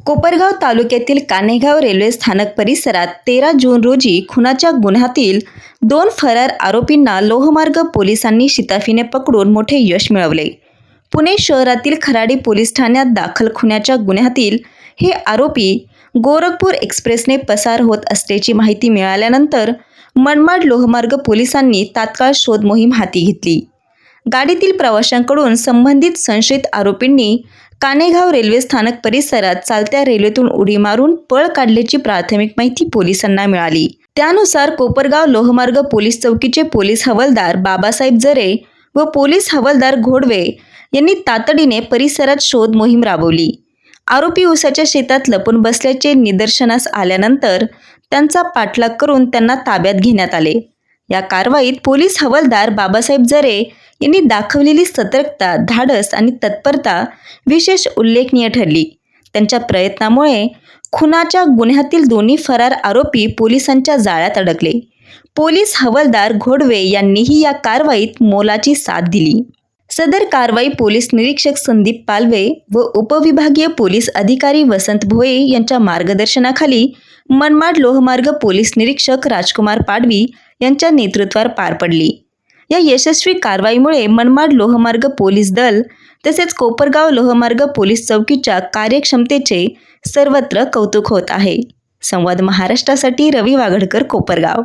कोपरगाव तालुक्यातील कान्हेगाव रेल्वे स्थानक परिसरात 13 जून रोजी खुनाच्या गुन्ह्यातील 2 फरार आरोपींना लोहमार्ग पोलिसांनी शिताफीने पकडून मोठे यश मिळवले. पुणे शहरातील खराडी पोलीस ठाण्यात दाखल खुनाच्या गुन्ह्यातील हे आरोपी गोरखपूर एक्सप्रेसने पसार होत असल्याची माहिती मिळाल्यानंतर मनमाड लोहमार्ग पोलिसांनी तात्काळ शोध मोहीम हाती घेतली. गाडीतील प्रवाशांकडून संबंधित संशयित आरोपींनी कान्हेगाव रेल्वे स्थानक परिसरात चालत्या रेल्वेतून उडी मारून पळ काढल्याची प्राथमिक माहिती पोलिसांना मिळाली. त्यानुसार कोपरगाव लोहमार्ग पोलीस चौकीचे पोलीस हवालदार बाबासाहेब जरे व पोलीस हवालदार घोडवे यांनी तातडीने परिसरात शोध मोहीम राबवली. आरोपी उसाच्या शेतात लपून बसल्याचे निदर्शनास आल्यानंतर त्यांचा पाठलाग करून त्यांना ताब्यात घेण्यात आले. या कारवाईत पोलीस हवालदार बाबासाहेब जरे यांनी दाखवलेली सतर्कता, धाडस आणि तत्परता विशेष उल्लेखनीय ठरली. त्यांच्या प्रयत्नामुळे खुनाच्या गुन्ह्यातील दोन्ही फरार आरोपी पोलिसांच्या जाळ्यात अडकले. पोलीस हवालदार घोडवे यांनीही या कारवाईत मोलाची साथ दिली. सदर कारवाई पोलीस निरीक्षक संदीप पालवे व उपविभागीय पोलीस अधिकारी वसंत भोये यांच्या मार्गदर्शनाखाली मनमाड लोहमार्ग पोलीस निरीक्षक राजकुमार पाडवी यांच्या नेतृत्वावर पार पडली. या यशस्वी कारवाईमुळे मनमाड लोहमार्ग पोलीस दल तसेच कोपरगाव लोहमार्ग पोलीस चौकीच्या कार्यक्षमतेचे सर्वत्र कौतुक होत आहे. संवाद महाराष्ट्रासाठी रवी वाघडकर, कोपरगाव.